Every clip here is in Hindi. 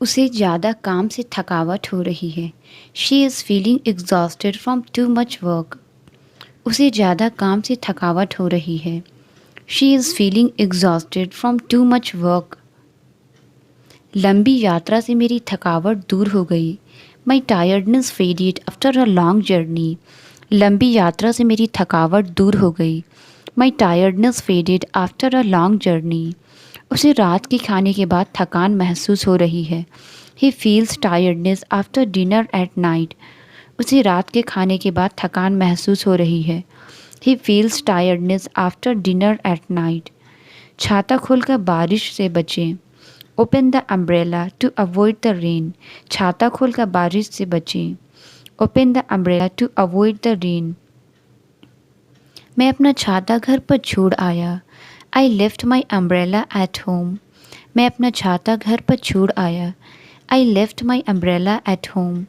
उसे ज़्यादा काम से थकावट हो रही है। She is feeling exhausted from too much work. उसे ज़्यादा काम से थकावट हो रही है। She is feeling exhausted from too much work. लंबी यात्रा से मेरी थकावट दूर हो गई। My tiredness faded after a long journey. लंबी यात्रा से मेरी थकावट दूर हो गई। My tiredness faded after a long journey. उसे रात के खाने के बाद थकान महसूस हो रही है। He feels tiredness after dinner at night. उसे रात के खाने के बाद थकान महसूस हो रही है। He feels tiredness after dinner at night. छाता खोलकर बारिश से बचें। Open the umbrella to avoid the rain. छाता खोलकर बारिश से बचें। Open the umbrella to avoid the rain. मैं अपना छाता घर पर छोड़ आया। I left my umbrella at home. मैं अपना छाता घर पर छोड़ आया। I left my umbrella at home.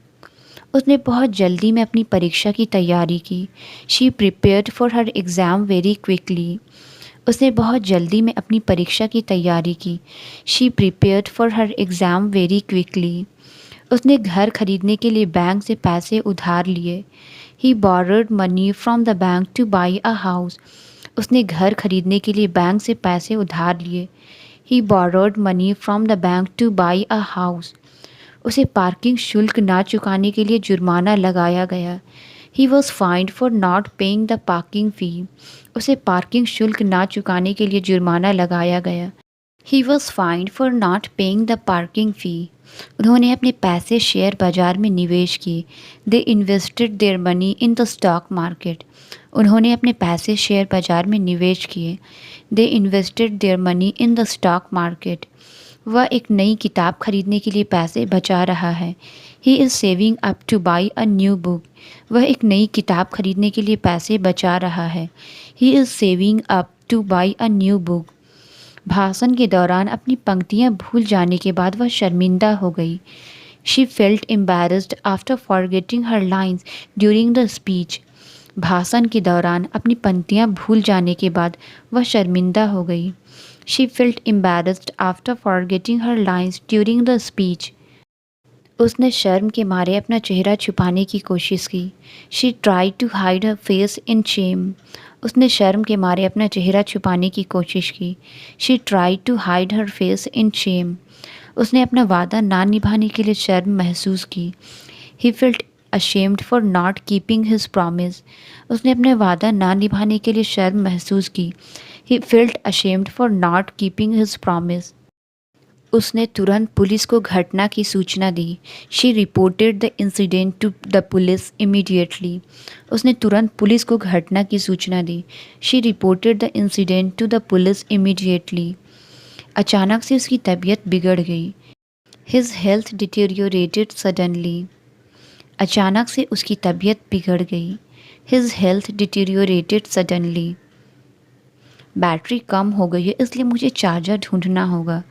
उसने बहुत जल्दी में अपनी परीक्षा की तैयारी की। She prepared for her exam very quickly. उसने बहुत जल्दी में अपनी परीक्षा की तैयारी की। She prepared for her exam very quickly. उसने घर खरीदने के लिए बैंक से पैसे उधार लिए। He borrowed money from the bank to buy a house. उसने घर खरीदने के लिए बैंक से पैसे उधार लिए। He borrowed money from the bank to buy a house. उसे पार्किंग शुल्क ना चुकाने के लिए जुर्माना लगाया गया। He was fined for not paying the parking fee. उसे पार्किंग शुल्क ना चुकाने के लिए जुर्माना लगाया गया। He was fined for not paying the parking fee. उन्होंने अपने पैसे शेयर बाजार में निवेश किए। They invested their money in the stock market. उन्होंने अपने पैसे शेयर बाजार में निवेश किए। They invested their money in the stock market. वह एक नई किताब खरीदने के लिए पैसे बचा रहा है। He is saving up to buy a new book. वह एक नई किताब खरीदने के लिए पैसे बचा रहा है। He is saving up to buy a new book. भाषण के दौरान अपनी पंक्तियाँ भूल जाने के बाद वह शर्मिंदा हो गई। She felt embarrassed after forgetting her lines during the speech. भाषण के दौरान अपनी पंक्तियाँ भूल जाने के बाद वह शर्मिंदा हो गई। She felt embarrassed after forgetting her lines during the speech. उसने शर्म के मारे अपना चेहरा छुपाने की कोशिश की। She try to hide her face in shame. उसने शर्म के मारे अपना चेहरा छुपाने की कोशिश की। She try to hide her face in shame. उसने अपना वादा ना निभाने के लिए शर्म महसूस की। He felt ashamed for not keeping his promise. उसने अपने वादा ना निभाने के लिए शर्म महसूस की। He felt ashamed for not keeping his promise. उसने तुरंत पुलिस को घटना की सूचना दी। She reported the incident to the police immediately. उसने तुरंत पुलिस को घटना की सूचना दी। She reported the incident to the police immediately. अचानक से उसकी तबीयत बिगड़ गई। His health deteriorated suddenly. अचानक से उसकी तबीयत बिगड़ गई। His health deteriorated suddenly. Battery कम हो गई है इसलिए मुझे चार्जर ढूंढना होगा।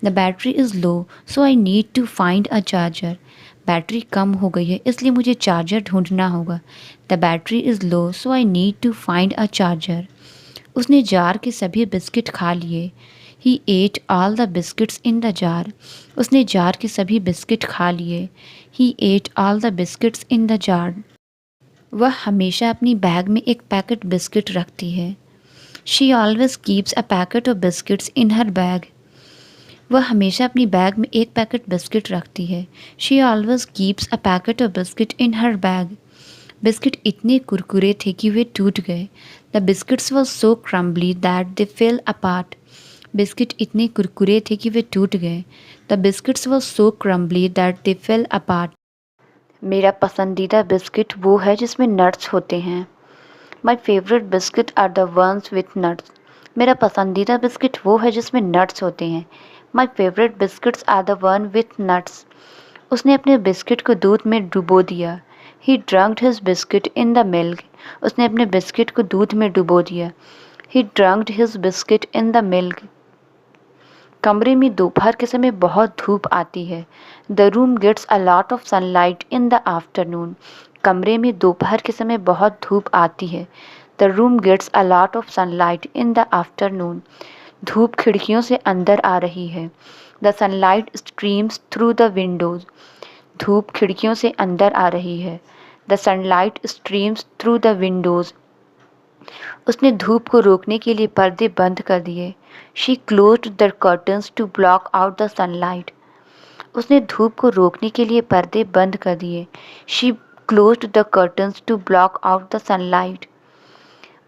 The battery is low so I need to find a charger. Battery कम हो गई है इसलिए मुझे चार्जर ढूंढना होगा। The battery is low so I need to find a charger. उसने जार के सभी बिस्किट खा लिए। He ate all the biscuits in the jar. उसने जार के सभी बिस्किट खा लिए। He ate all the biscuits in the jar. वह हमेशा अपनी बैग में एक पैकेट बिस्किट रखती है। She always keeps a packet of biscuits in her bag. वह हमेशा अपनी बैग में एक पैकेट बिस्किट रखती है। She always keeps a packet of biscuit in her bag. Biscuit इतने कुरकुरे थे कि वे टूट गए। The biscuits was so crumbly that they fell apart. Biscuit इतने कुरकुरे थे कि वे टूट गए। The biscuits was so crumbly that they fell apart. मेरा पसंदीदा बिस्किट वो है जिसमें नट्स होते हैं। My favourite biscuit are the ones with nuts. मेरा पसंदीदा बिस्किट वो है जिसमें नट्स होते हैं। My favourite biscuits are the one with nuts. उसने अपने बिस्किट को दूध में डुबो दिया। He dunked his biscuit in the milk. उसने अपने बिस्किट को दूध में डुबो दिया। He dunked his biscuit in the milk. कमरे में दोपहर के समय बहुत धूप आती है। The room gets a lot of sunlight in the afternoon. कमरे में दोपहर के समय बहुत धूप आती है। The room gets a lot of sunlight in the afternoon. धूप खिड़कियों से अंदर आ रही है। The sunlight streams through the windows. धूप खिड़कियों से अंदर आ रही है। The sunlight streams through the windows. उसने धूप को रोकने के लिए पर्दे बंद कर दिए। She closed the curtains to block out the sunlight. उसने धूप को रोकने के लिए पर्दे बंद कर दिए। She closed the curtains to block out the sunlight.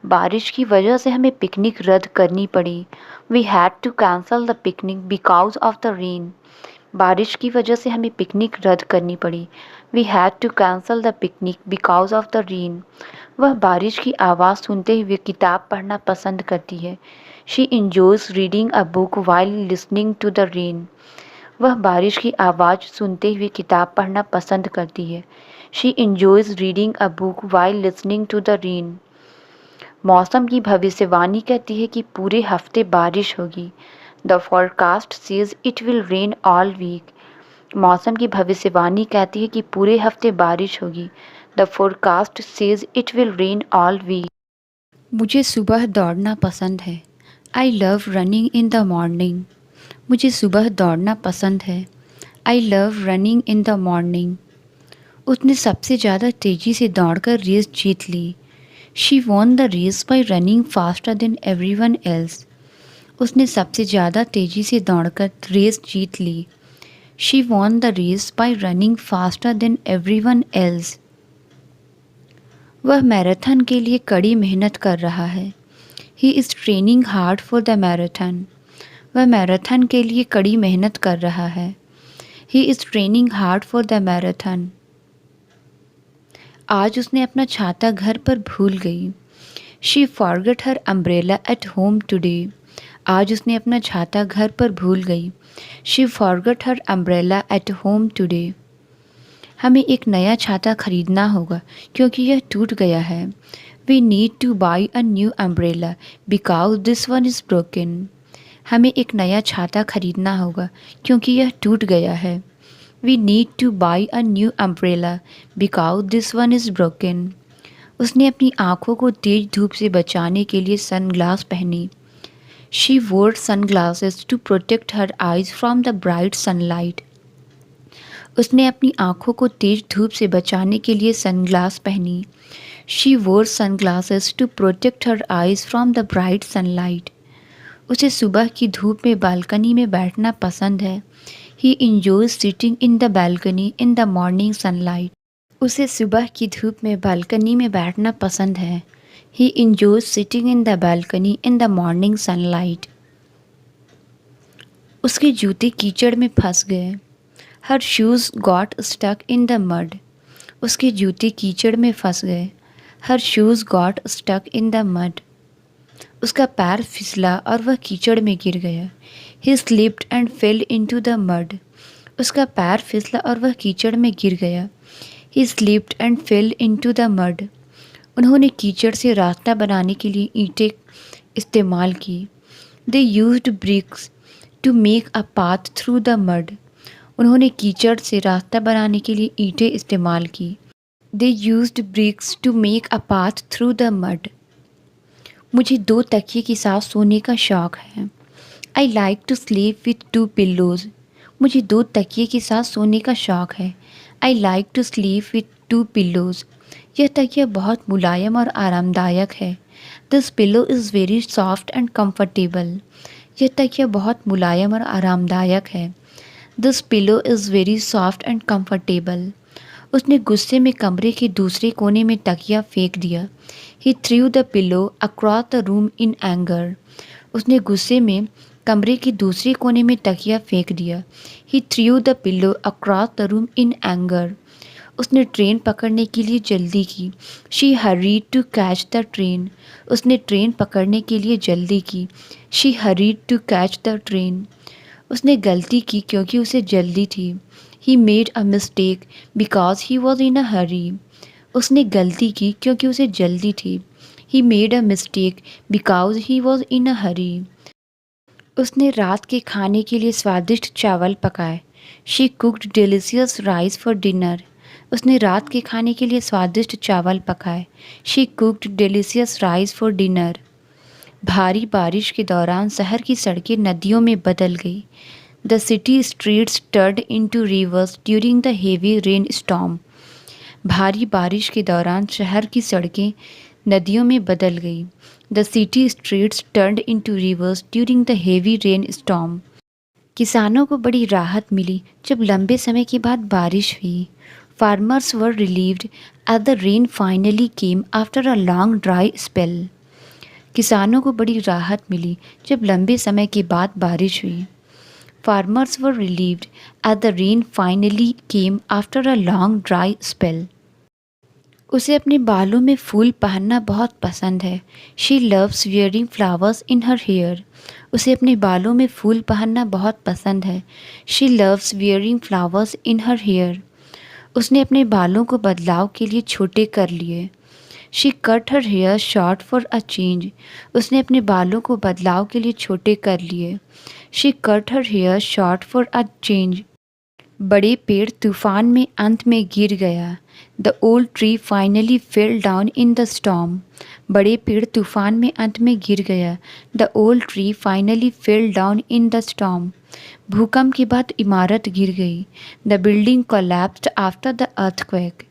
बारिश की वजह से हमें पिकनिक रद्द करनी पड़ी। We had to cancel the picnic because of the rain. बारिश की वजह से हमें पिकनिक रद्द करनी पड़ी। We had to cancel the picnic because of the rain. वह बारिश की आवाज़ सुनते हुए किताब पढ़ना पसंद करती है। She enjoys reading a book while listening to the rain. वह बारिश की आवाज़ सुनते हुए किताब पढ़ना पसंद करती है। She enjoys reading a book while listening to the rain. मौसम की भविष्यवाणी कहती है कि पूरे हफ्ते बारिश होगी। The forecast says it will rain all week. मौसम की भविष्यवाणी कहती है कि पूरे हफ्ते बारिश होगी। The forecast says it will rain all week. मुझे सुबह दौड़ना पसंद है। I love running in the morning. मुझे सुबह दौड़ना पसंद है। I love running in the morning. उसने सबसे ज़्यादा तेज़ी से दौड़कर रेस जीत ली। She won the race by running faster than everyone else. उसने सबसे ज़्यादा तेज़ी से दौड़कर रेस जीत ली। She won the race by running faster than everyone else. वह मैराथन के लिए कड़ी मेहनत कर रहा है। He is training hard for the marathon. वह मैराथन के लिए कड़ी मेहनत कर रहा है। He is training hard for the marathon. आज उसने अपना छाता घर पर भूल गई। She forget her umbrella at home today. आज उसने अपना छाता घर पर भूल गई। She forget her umbrella at home today. हमें एक नया छाता खरीदना होगा क्योंकि यह टूट गया है। We need to buy a new umbrella because this one is broken. हमें एक नया छाता खरीदना होगा क्योंकि यह टूट गया है। We need to buy a new umbrella because this one is broken. उसने अपनी आँखों को तेज धूप से बचाने के लिए सनग्लास पहनी। She wore sunglasses to protect her eyes from the bright sunlight. उसने अपनी आँखों को तेज धूप से बचाने के लिए सनग्लास पहनी। She wore sunglasses to protect her eyes from the bright sunlight. उसे सुबह की धूप में बालकनी में बैठना पसंद है। He enjoys sitting in the balcony in the morning sunlight. उसे सुबह की धूप में बालकनी में बैठना पसंद है। He enjoys sitting in the balcony in the morning sunlight. उसके जूते कीचड़ में फंस गए। Her shoes got stuck in the mud. उसके जूते कीचड़ में फंस गए। Her shoes got stuck in the mud. उसका पैर फिसला और वह कीचड़ में गिर गया। He slipped and fell into the mud. उसका पैर फिसला और वह कीचड़ में गिर गया। He slipped and fell into the mud. उन्होंने कीचड़ से रास्ता बनाने के लिए ईंटें इस्तेमाल की। They used bricks to make a path through the mud. उन्होंने कीचड़ से रास्ता बनाने के लिए ईंटें इस्तेमाल की। They used bricks to make a path through the mud. मुझे 2 तकिए के साथ सोने का शौक़ है। I like to sleep with 2 pillows. मुझे 2 तकिए के साथ सोने का शौक़ है। I like to sleep with 2 pillows. यह तकिया बहुत मुलायम और आरामदायक है। This pillow is very soft and comfortable. यह तकिया बहुत मुलायम और आरामदायक है। This pillow is very soft and comfortable. उसने गुस्से में कमरे के दूसरे कोने में तकिया फेंक दिया। He threw the pillow across the room in anger. उसने गुस्से में कमरे के दूसरे कोने में तकिया फेंक दिया। He threw the pillow across the room in anger. उसने ट्रेन पकड़ने के लिए जल्दी की। She hurried to catch the train. उसने ट्रेन पकड़ने के लिए जल्दी की। She hurried to catch the train. उसने गलती की क्योंकि उसे जल्दी थी। He made a mistake because he was in a hurry. उसने गलती की क्योंकि उसे जल्दी थी। He made a mistake because he was in a hurry. उसने रात के खाने के लिए स्वादिष्ट चावल पकाए। She cooked delicious rice for dinner. उसने रात के खाने के लिए स्वादिष्ट चावल पकाए। She cooked delicious rice for dinner. भारी बारिश के दौरान शहर की सड़कें नदियों में बदल गई। The city streets turned into rivers during the heavy rain storm. भारी बारिश के दौरान शहर की सड़कें नदियों में बदल गई। The city streets turned into rivers during the heavy rain storm. किसानों को बड़ी राहत मिली जब लंबे समय के बाद बारिश हुई। Farmers were relieved at the rain finally came after a long dry spell. किसानों को बड़ी राहत मिली जब लंबे समय के बाद बारिश हुई। Farmers were relieved at the rain finally came after a long dry spell. उसे अपने बालों में फूल पहनना बहुत पसंद है। She loves wearing flowers in her hair. उसे अपने बालों में फूल पहनना बहुत पसंद है। She loves wearing flowers in her hair. उसने अपने बालों को बदलाव के लिए छोटे कर लिए। She cut her hair short for a change. उसने अपने बालों को बदलाव के लिए छोटे कर लिए। She cut her hair short for a change. बड़े पेड़ तूफान में अंत में गिर गया। The old tree finally fell down in the storm. बड़े पेड़ तूफान में अंत में गिर गया। The old tree finally fell down in the storm. भूकंप के बाद इमारत गिर गई। The building collapsed after the earthquake.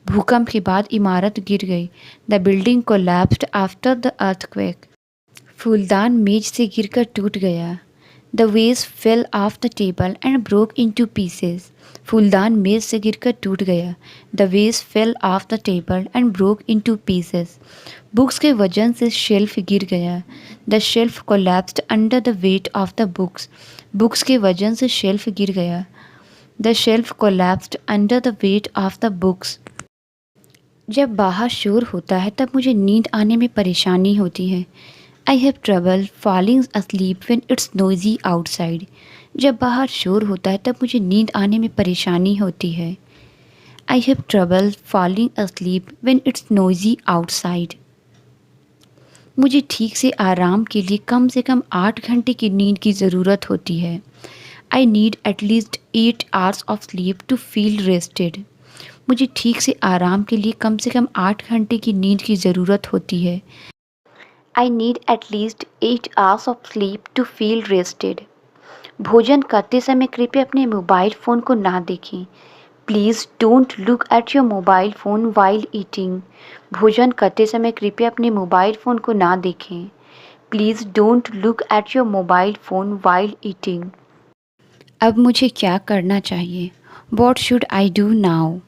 भूकंप के बाद इमारत गिर गई। The building collapsed after the earthquake. फूलदान मेज से गिरकर टूट गया। The ways fell off the table and broke into pieces. फूलदान मेज से गिरकर टूट गया। The ways fell off the table and broke into pieces. Books के वजन से शेल्फ गिर गया। The shelf collapsed under the weight of the books. Books के वजन से शेल्फ गिर गया। The shelf collapsed under the weight of the books. जब बाहर शोर होता है तब मुझे नींद आने में परेशानी होती है। I have trouble falling asleep when it's noisy outside। जब बाहर शोर होता है तब मुझे नींद आने में परेशानी होती है। I have trouble falling asleep when it's noisy outside। मुझे ठीक से आराम के लिए कम से कम 8 घंटे की नींद की ज़रूरत होती है। I need at least 8 hours of sleep to feel rested. मुझे ठीक से आराम के लिए कम से कम 8 घंटे की नींद की ज़रूरत होती है। I need at least 8 hours of sleep to feel rested। भोजन करते समय कृपया अपने मोबाइल फ़ोन को ना देखें। Please don't look at your mobile phone while eating. भोजन करते समय कृपया अपने मोबाइल फ़ोन को ना देखें। Please don't look at your mobile phone while eating. अब मुझे क्या करना चाहिए? What should I do now?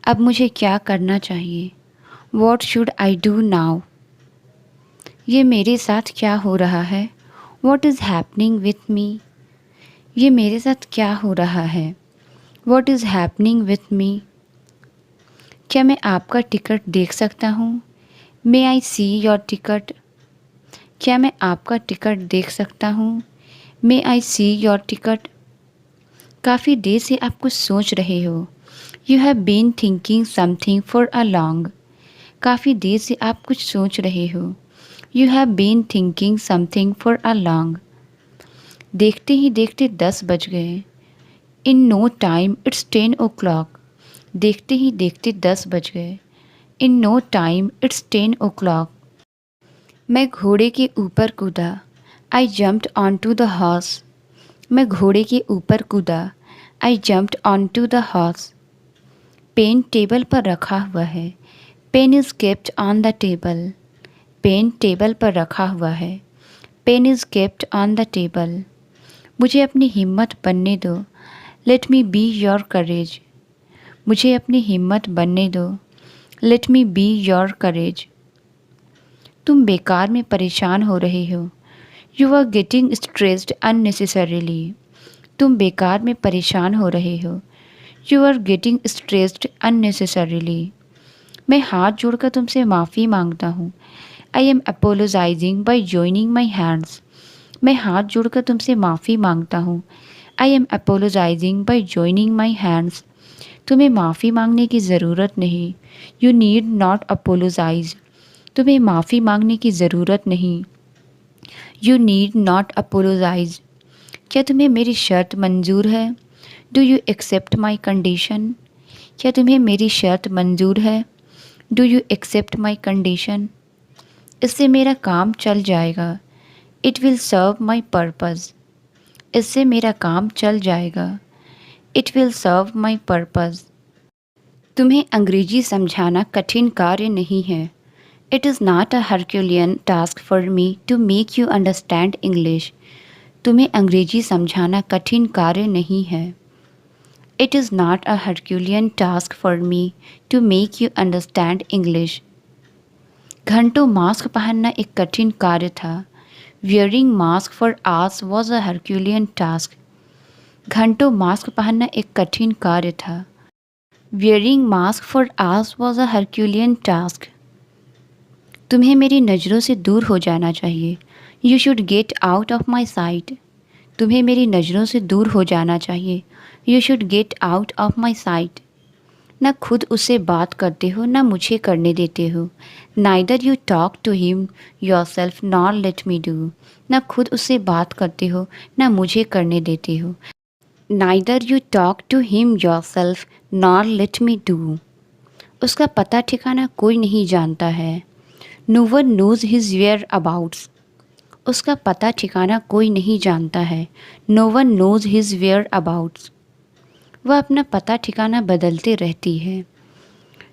अब मुझे क्या करना चाहिए? What should I do now? ये मेरे साथ क्या हो रहा है? What is happening with me? ये मेरे साथ क्या हो रहा है? What is happening with me? क्या मैं आपका टिकट देख सकता हूँ? May I see your ticket? क्या मैं आपका टिकट देख सकता हूँ? May I see your ticket? काफ़ी देर से आप कुछ सोच रहे हो। You have been thinking something for a long। काफ़ी देर से आप कुछ सोच रहे हो। You have been thinking something for a long। देखते ही देखते 10 बज गए। In no time it's 10 o'clock। देखते ही देखते 10 बज गए। In no time it's 10 o'clock। मैं घोड़े के ऊपर कूदा। I jumped onto the horse। मैं घोड़े के ऊपर कूदा। I jumped onto the horse। Pen table पर रखा हुआ है। Pen is kept on the table। Pen table पर रखा हुआ है। Pen is kept on the table. मुझे अपनी हिम्मत बनने दो। Let me be your courage. मुझे अपनी हिम्मत बनने दो। Let me be your courage. तुम बेकार में परेशान हो रहे हो। You are getting stressed unnecessarily. तुम बेकार में परेशान हो रहे हो। You are getting stressed unnecessarily. मैं हाथ जोड़कर तुमसे माफ़ी मांगता हूँ। I am apologising by joining my hands. मैं हाथ जोड़कर तुमसे माफ़ी मांगता हूँ। I am apologising by joining my hands. तुम्हें माफ़ी मांगने की ज़रूरत नहीं। You need not apologise. तुम्हें माफ़ी मांगने की ज़रूरत नहीं। You need not apologise. क्या तुम्हें मेरी शर्त मंजूर है? Do you accept my condition? क्या तुम्हें मेरी शर्त मंजूर है? Do you accept my condition? इससे मेरा काम चल जाएगा। It will serve my purpose. इससे मेरा काम चल जाएगा। It will serve my purpose. तुम्हें अंग्रेजी समझाना कठिन कार्य नहीं है। It is not a herculean task for me to make you understand English. तुम्हें अंग्रेजी समझाना कठिन कार्य नहीं है। It is not a herculean task for me to make you understand English. घंटों मास्क पहनना एक कठिन कार्य था। Wearing mask for hours was a herculean task. घंटों मास्क पहनना एक कठिन कार्य था। Wearing mask for hours was a herculean task. तुम्हें मेरी नज़रों से दूर हो जाना चाहिए। You should get out of my site. तुम्हें मेरी नज़रों से दूर हो जाना चाहिए। You should get out of my site. न खुद उससे बात करते हो न मुझे करने देते हो। Neither you talk to him yourself nor let me do. न खुद उससे बात करते हो न मुझे करने देते हो। Neither you talk to him yourself nor let me do. उसका पता ठिकाना कोई नहीं जानता है। No one knows his whereabouts. उसका पता ठिकाना कोई नहीं जानता है। No one knows his whereabouts. वह अपना पता ठिकाना बदलते रहती है।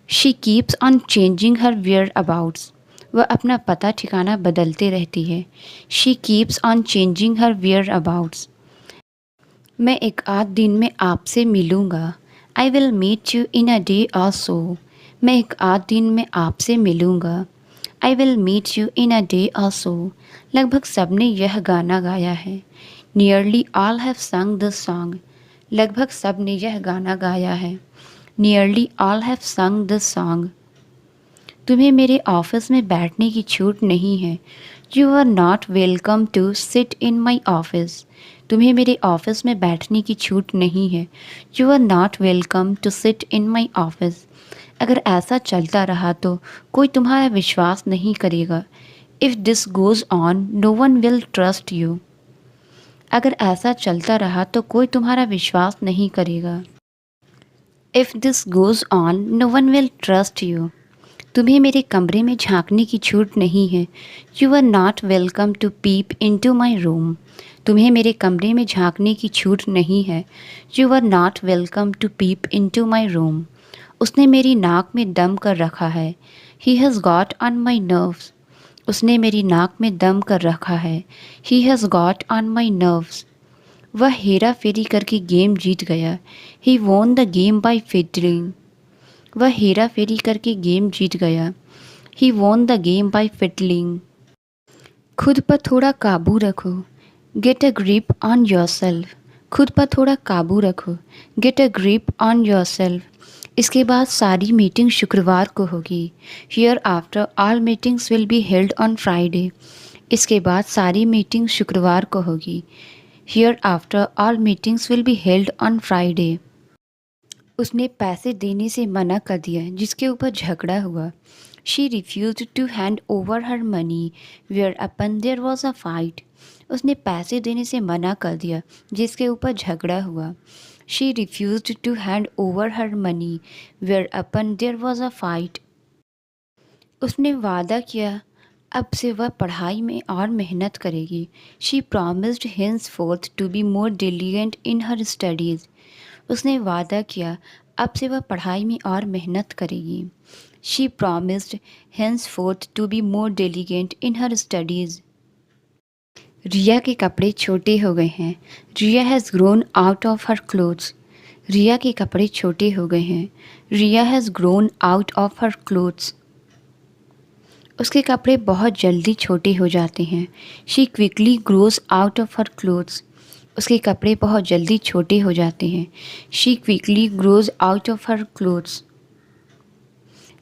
She keeps on changing her whereabouts. वह अपना पता ठिकाना बदलते रहती है। She keeps on changing her whereabouts. मैं एक आध दिन में आपसे मिलूँगा। I will meet you in a day or so. मैं एक आध दिन में आपसे मिलूँगा। I will meet you in a day or so. लगभग सबने यह गाना गाया है। Nearly all have sung this song. लगभग सब ने यह गाना गाया है। Nearly all have sung this song. तुम्हें मेरे ऑफिस में बैठने की छूट नहीं है। You are not welcome to sit in my office. तुम्हें मेरे ऑफिस में बैठने की छूट नहीं है। You are not welcome to sit in my office. अगर ऐसा चलता रहा तो कोई तुम्हारा विश्वास नहीं करेगा। If this goes on no one will trust you. अगर ऐसा चलता रहा तो कोई तुम्हारा विश्वास नहीं करेगा। If this goes on no one will trust you. तुम्हें मेरे कमरे में झांकने की छूट नहीं है। You are not welcome to peep into my room. तुम्हें मेरे कमरे में झांकने की छूट नहीं है। You are not welcome to peep into my room. उसने मेरी नाक में दम कर रखा है। He has got on my nerves. उसने मेरी नाक में दम कर रखा है। He has got on my nerves. वह हेरा फेरी करके गेम जीत गया। He won the game by fiddling. वह हेरा फेरी करके गेम जीत गया। He won the game by fiddling. खुद पर थोड़ा काबू रखो। Get a grip on yourself. खुद पर थोड़ा काबू रखो। Get a grip on yourself. इसके बाद सारी मीटिंग शुक्रवार को होगी। Hereafter all meetings will be held on Friday. इसके बाद सारी मीटिंग शुक्रवार को होगी। Hereafter all meetings will be held on Friday. उसने पैसे देने से मना कर दिया जिसके ऊपर झगड़ा हुआ। She refuse to hand over her money whereupon there was a fight. उसने पैसे देने से मना कर दिया जिसके ऊपर झगड़ा हुआ। She refuse to hand over her money whereupon there was a fight. उसने वादा किया अब से वह पढ़ाई में और मेहनत करेगी। She promised henceforth to be more diligent in her studies. उसने वादा किया अब से वह पढ़ाई में और मेहनत करेगी। She promised henceforth to be more diligent in her studies. Riya के कपड़े छोटे हो गए हैं। Riya has grown out of her clothes. Riya के कपड़े छोटे हो गए हैं। Riya has grown out of her clothes. उसके कपड़े बहुत जल्दी छोटे हो जाते हैं। She quickly grows out of her clothes. उसके कपड़े बहुत जल्दी छोटे हो जाते हैं। She quickly grows out of her clothes.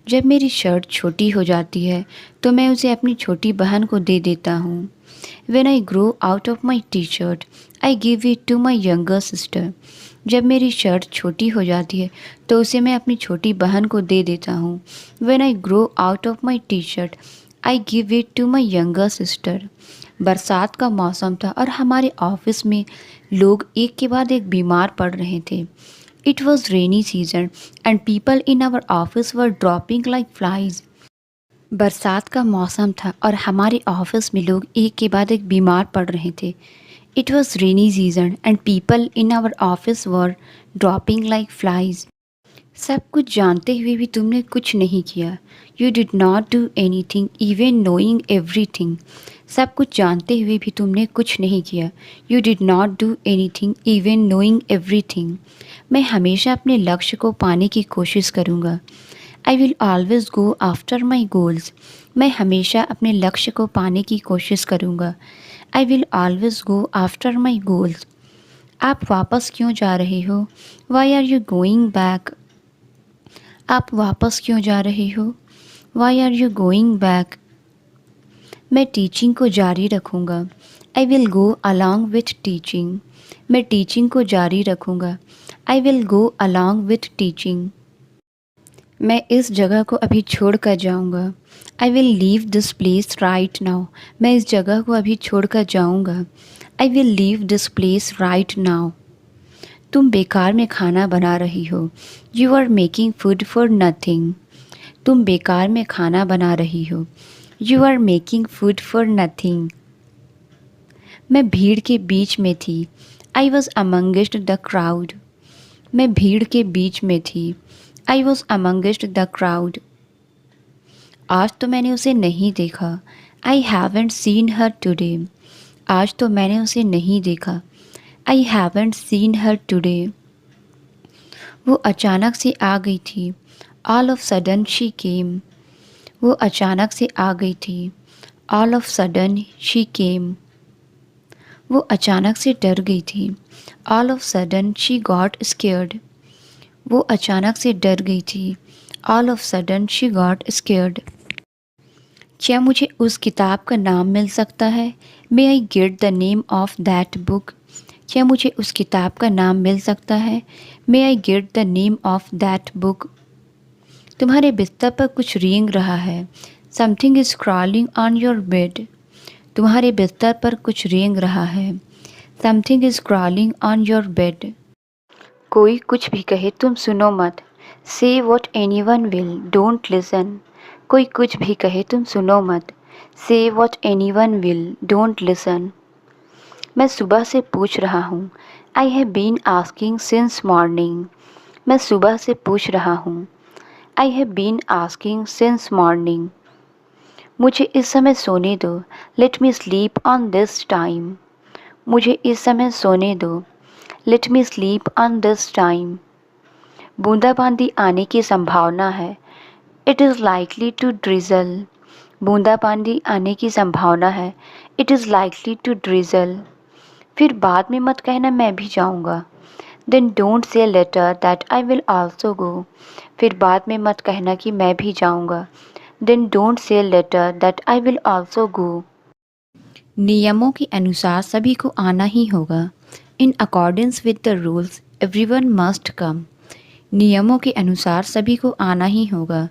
जब मेरी शर्ट छोटी हो जाती है तो मैं उसे अपनी छोटी बहन को दे देता हूँ। When I grow out of my t-shirt, I give it to my younger sister. जब मेरी शर्ट छोटी हो जाती है तो उसे मैं अपनी छोटी बहन को दे देता हूँ। When I grow out of my t-shirt, I give it to my younger sister. बरसात का मौसम था और हमारे ऑफिस में लोग एक के बाद एक बीमार पड़ रहे थे। It was rainy season and people in our office were dropping like flies. बरसात का मौसम था और हमारे ऑफिस में लोग एक के बाद एक बीमार पड़ रहे थे। It was rainy season and people in our office were dropping like flies. सब कुछ जानते हुए भी तुमने कुछ नहीं किया. You did not do anything even knowing everything. सब कुछ जानते हुए भी तुमने कुछ नहीं किया. You did not do anything even knowing everything. मैं हमेशा अपने लक्ष्य को पाने की कोशिश करूँगा. I will always go after my goals. मैं हमेशा अपने लक्ष्य को पाने की कोशिश करूँगा. I will always go after my goals. आप वापस क्यों जा रहे हो? Why are you going back? आप वापस क्यों जा रहे हो? Why are you going back? मैं टीचिंग को जारी रखूँगा. I will go along with teaching. मैं टीचिंग को जारी रखूँगा. I will go along with teaching. मैं इस जगह को अभी छोड़ कर जाऊँगा. I will leave this place right now. मैं इस जगह को अभी छोड़ कर जाऊँगा. I will leave this place right now. तुम बेकार में खाना बना रही हो. You are making food for nothing. तुम बेकार में खाना बना रही हो. You are making food for nothing. मैं भीड़ के बीच में थी. I was amongst the crowd. मैं भीड़ के बीच में थी. I was amongst the crowd. आज तो मैंने उसे नहीं देखा. I haven't seen her today. आज तो मैंने उसे नहीं देखा. I haven't seen her today. वो अचानक से आ गई थी. All of sudden she came. वो अचानक से आ गई थी. All of sudden she came. वो अचानक से डर गई थी. All of sudden she got scared. वो अचानक से डर गई थी. All of sudden she got scared. क्या मुझे उस किताब का नाम मिल सकता है? May I get the name of that book? क्या मुझे उस किताब का नाम मिल सकता है? May I get the name of that book? तुम्हारे बिस्तर पर कुछ रेंग रहा है. Something is crawling on your bed. तुम्हारे बिस्तर पर कुछ रेंग रहा है. Something is crawling on your bed. कोई कुछ भी कहे तुम सुनो मत. Say what anyone will, don't listen. कोई कुछ भी कहे तुम सुनो मत. Say what anyone will, don't listen. मैं सुबह से पूछ रहा हूँ. I have been asking since morning. मैं सुबह से पूछ रहा हूँ. I have been asking since morning. मुझे इस समय सोने दो. Let me sleep on this time. मुझे इस समय सोने दो. Let me sleep on this time. बूंदाबांदी आने की संभावना है. It is likely to drizzle. बूंदाबांदी आने की संभावना है. It is likely to drizzle. फिर बाद में मत कहना मैं भी जाऊँगा. Then don't say later that I will also go. फिर बाद में मत कहना कि मैं भी जाऊँगा. Then don't say later that I will also go. नियमों के अनुसार सभी को आना ही होगा. In accordance with the rules, everyone must come. नियमों के अनुसार सभी को आना ही होगा.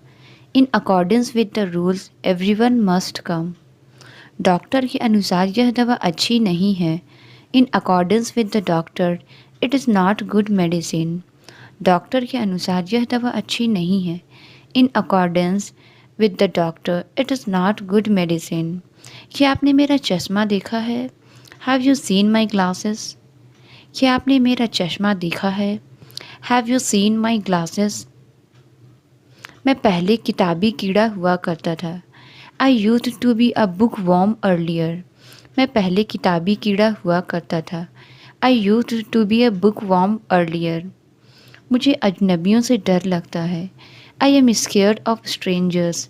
In accordance with the rules, everyone must come. Doctor के अनुसार यह दवा अच्छी नहीं है. In accordance with the doctor, it is not good medicine. Doctor के अनुसार यह दवा अच्छी नहीं है. In accordance with the doctor, it is not good medicine. क्या आपने मेरा चश्मा देखा है? Have you seen my glasses? क्या आपने मेरा चश्मा देखा है? Have you seen my glasses? मैं पहले किताबी कीड़ा हुआ करता था. I used to be a bookworm earlier. मैं पहले किताबी कीड़ा हुआ करता था. I used to be a bookworm earlier. मुझे अजनबियों से डर लगता है. I am scared of strangers.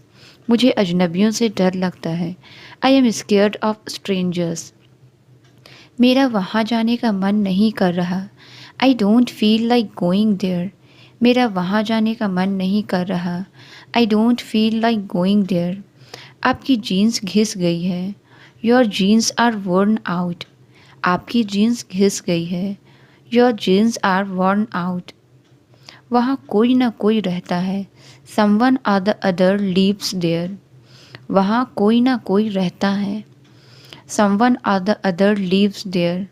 मुझे अजनबियों से डर लगता है. I am scared of strangers. मेरा वहाँ जाने का मन नहीं कर रहा. I don't feel like going there. मेरा वहाँ जाने का मन नहीं कर रहा. I don't feel like going there. आपकी जीन्स घिस गई है. Your jeans are worn out. आपकी जीन्स घिस गई है. Your jeans are worn out. वहाँ कोई ना कोई रहता है. Someone or the other lives there. वहाँ कोई ना कोई रहता है. Someone or the other lives there.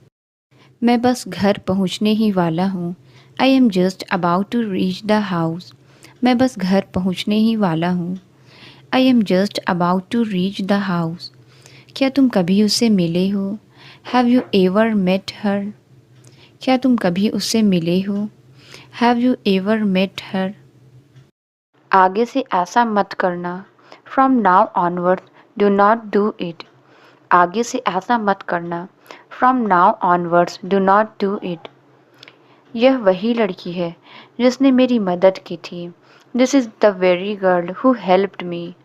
मैं बस घर पहुँचने ही वाला हूँ. I am just about to reach the house. मैं बस घर पहुँचने ही वाला हूँ. I am just about to reach the house. क्या तुम कभी उससे मिले हो? Have you ever met her? क्या तुम कभी उससे मिले हो? Have you ever met her? आगे से ऐसा मत करना। From now onwards do not do it. आगे से ऐसा मत करना। From now onwards do not do it. यह वही लड़की है जिसने मेरी मदद की थी। This is the very girl who helped me.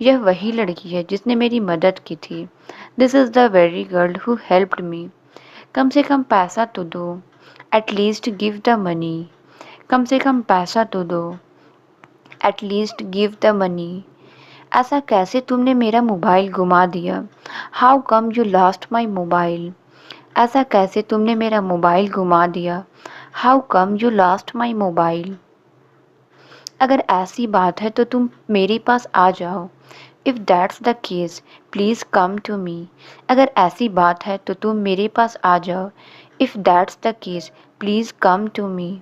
यह वही लड़की है जिसने मेरी मदद की थी। This is the very girl who helped me. कम से कम पैसा तो दो। At least give the money. कम से कम पैसा तो दो। At least give the money. ऐसा कैसे तुमने मेरा मोबाइल गुमा दिया? How come you lost my mobile? ऐसा कैसे तुमने मेरा मोबाइल गुमा दिया? How come you lost my mobile? अगर ऐसी बात है तो तुम मेरे पास आ जाओ। If that's the case please come to me. अगर ऐसी बात है तो तुम मेरे पास आ जाओ। If that's the case please come to me.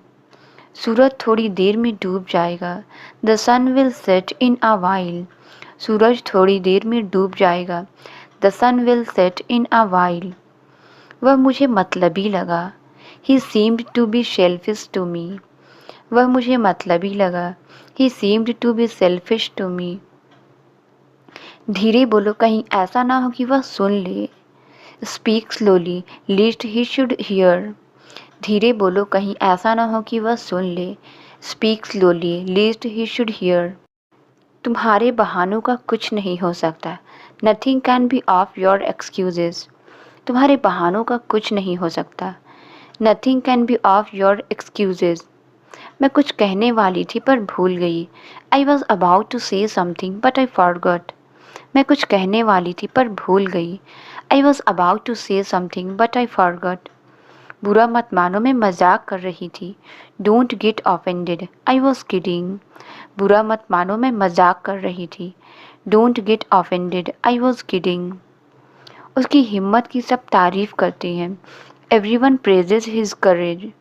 सूरज थोड़ी देर में डूब जाएगा। The sun will set in a while. सूरज थोड़ी देर में डूब जाएगा। The sun will set in a while. वह मुझे मतलबी लगा। He seemed to be selfish to me. वह मुझे मतलबी लगा। He seemed to be selfish to me. धीरे बोलो, कहीं ऐसा ना हो कि वह सुन ले। Speak slowly least he should here. धीरे बोलो, कहीं ऐसा ना हो कि वह सुन ले। Speak slowly least he should hear. तुम्हारे बहानों का कुछ नहीं हो सकता। Nothing can be of your excuses. तुम्हारे बहानों का कुछ नहीं हो सकता। Nothing can be of your excuses. मैं कुछ कहने वाली थी पर भूल गई। I was about to say something but I forgot. मैं कुछ कहने वाली थी पर भूल गई। I was about to say something but I forgot. बुरा मत मानो, मैं मजाक कर रही थी। Don't get offended, I was kidding. बुरा मत मानो, मैं मजाक कर रही थी। Don't get offended, I was kidding. उसकी हिम्मत की सब तारीफ करते हैं। एवरीवन प्रेजेस हिज करेज।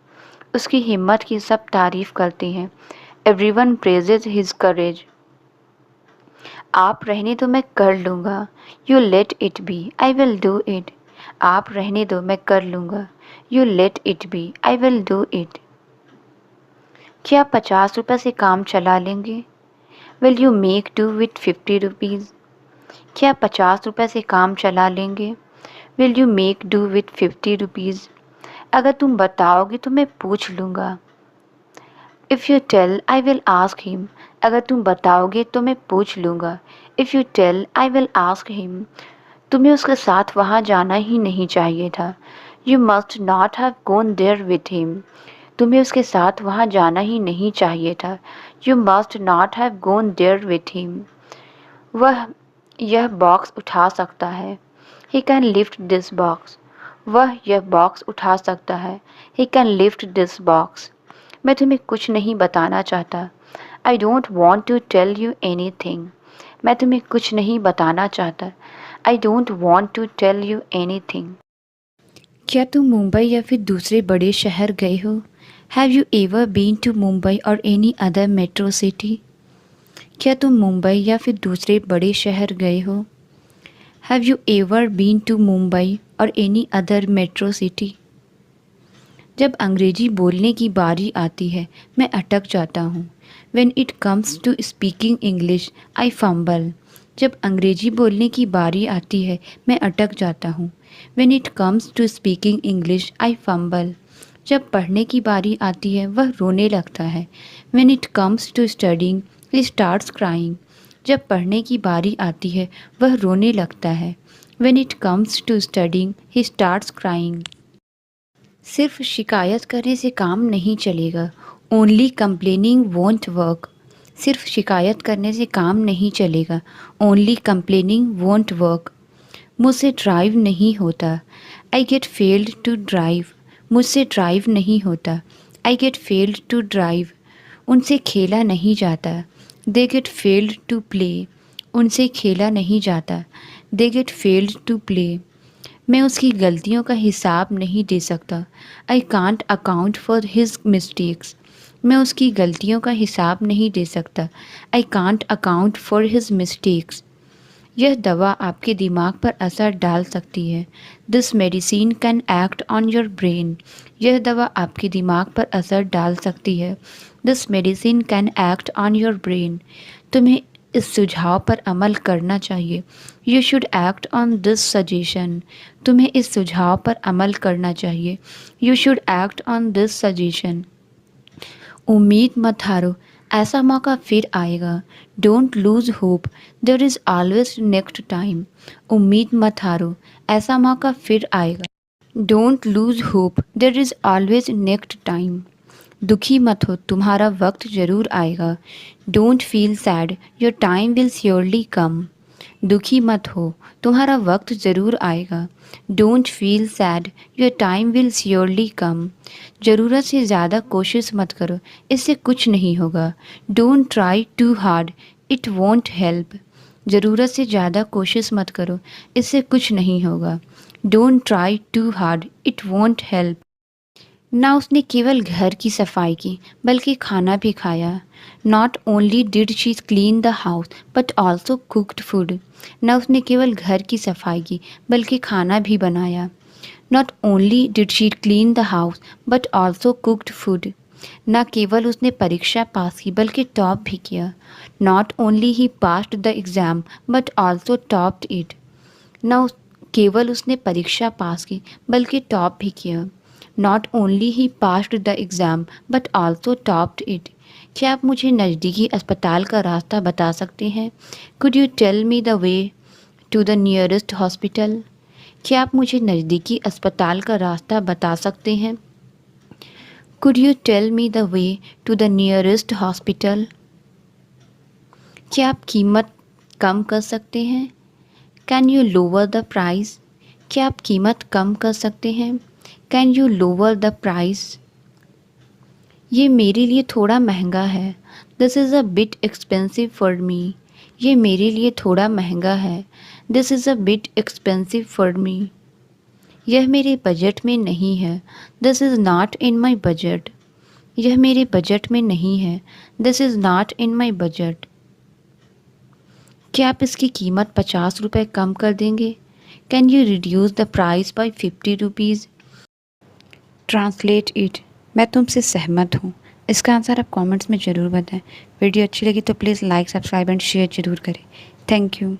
उसकी हिम्मत की सब तारीफ करते हैं। एवरीवन प्रेजेस हिज करेज। आप रहने दो, मैं कर लूँगा। You let it be, I will do it. आप रहने दो, मैं कर लूँगा। You let it be, I will do it. क्या 50 रुपये से काम चला लेंगे? Will you make do with 50 rupees? क्या 50 रुपये से काम चला लेंगे? Will you make do with 50 rupees? अगर तुम बताओगे तो मैं पूछ लूँगा। If you tell I will ask him. अगर तुम बताओगे तो मैं पूछ लूँगा। If you tell I will ask him. तुम्हें उसके साथ वहाँ जाना ही नहीं चाहिए था। You must not have gone there with him. तुम्हें उसके साथ वहाँ जाना ही नहीं चाहिए था। You must not have gone there with him. वह यह बॉक्स उठा सकता है। He can lift this box. वह यह बॉक्स उठा सकता है। He can lift this box. मैं तुम्हें कुछ नहीं बताना चाहता। I don't want to tell you anything. मैं तुम्हें कुछ नहीं बताना चाहता। I don't want to tell you anything. क्या तुम मुंबई या फिर दूसरे बड़े शहर गए हो? Have you ever been to Mumbai और एनी अदर मेट्रो सिटी? क्या तुम मुंबई या फिर दूसरे बड़े शहर गए हो? Have you ever been to Mumbai और एनी अदर मेट्रो सिटी? जब अंग्रेजी बोलने की बारी आती है मैं अटक जाता हूँ। When it comes to speaking English, I fumble. जब अंग्रेजी बोलने की बारी आती है मैं अटक जाता हूँ। When it comes to speaking English, I fumble. जब पढ़ने की बारी आती है वह रोने लगता है। When it comes to studying, he starts crying. जब पढ़ने की बारी आती है वह रोने लगता है। When it comes to studying, he starts crying. सिर्फ शिकायत करने से काम नहीं चलेगा। Only complaining won't work. सिर्फ शिकायत करने से काम नहीं चलेगा। Only complaining won't work. मुझसे ड्राइव नहीं होता। I get failed to drive. मुझसे ड्राइव नहीं होता। I get failed to drive. उनसे खेला नहीं जाता। They get failed to play. उनसे खेला नहीं जाता। They get failed to play. मैं उसकी गलतियों का हिसाब नहीं दे सकता। I can't account for his mistakes. मैं उसकी गलतियों का हिसाब नहीं दे सकता। I can't account for his mistakes. यह दवा आपके दिमाग पर असर डाल सकती है। This medicine can act on your brain. यह दवा आपके दिमाग पर असर डाल सकती है। This medicine can act on your brain. तुम्हें इस सुझाव पर अमल करना चाहिए। You should act on this suggestion. तुम्हें इस सुझाव पर अमल करना चाहिए। You should act on this suggestion. उम्मीद मत हारो, ऐसा मौका फिर आएगा। Don't lose hope, there is always next time. उम्मीद मत हारो, ऐसा मौका फिर आएगा। Don't lose hope, there is always next time. दुखी मत हो, तुम्हारा वक्त ज़रूर आएगा। Don't feel sad, your time will surely come. दुखी मत हो, तुम्हारा वक्त ज़रूर आएगा। Don't feel sad, your time will surely come. ज़रूरत से ज़्यादा कोशिश मत करो, इससे कुछ नहीं होगा। Don't try too hard, it won't help. ज़रूरत से ज़्यादा कोशिश मत करो, इससे कुछ नहीं होगा। Don't try too hard, it won't help. ना उसने केवल घर की सफाई की बल्कि खाना भी खाया। Not only did she clean the house but also cooked food. ना उसने केवल घर की सफाई की बल्कि खाना भी बनाया। Not only did she clean the house but also cooked food. न केवल उसने परीक्षा पास की बल्कि टॉप भी किया। Not only he passed the exam but also topped it. न केवल उसने परीक्षा पास की बल्कि टॉप भी किया। Not only he passed the exam but also topped it. क्या आप मुझे नज़दीकी अस्पताल का रास्ता बता सकते हैं? Could you tell me the way to the nearest hospital? क्या आप मुझे नज़दीकी अस्पताल का रास्ता बता सकते हैं? Could you tell me the way to the nearest hospital? क्या आप कीमत कम कर सकते हैं? Can you lower the price? क्या आप कीमत कम कर सकते हैं? Can you lower the price? ये मेरे लिए थोड़ा महंगा है। This is a bit expensive for me. ये मेरे लिए थोड़ा महंगा है। This is a bit expensive for me. यह मेरे बजट में नहीं है। This is not in my budget. यह मेरे बजट में नहीं है। This is not in my budget. क्या आप इसकी कीमत 50 रुपये कम कर देंगे? Can you reduce the price by 50 rupees? Translate it. मैं तुमसे सहमत हूँ। इसका आंसर आप कमेंट्स में ज़रूर बताएं। वीडियो अच्छी लगी तो please like, subscribe and share ज़रूर करें। Thank you.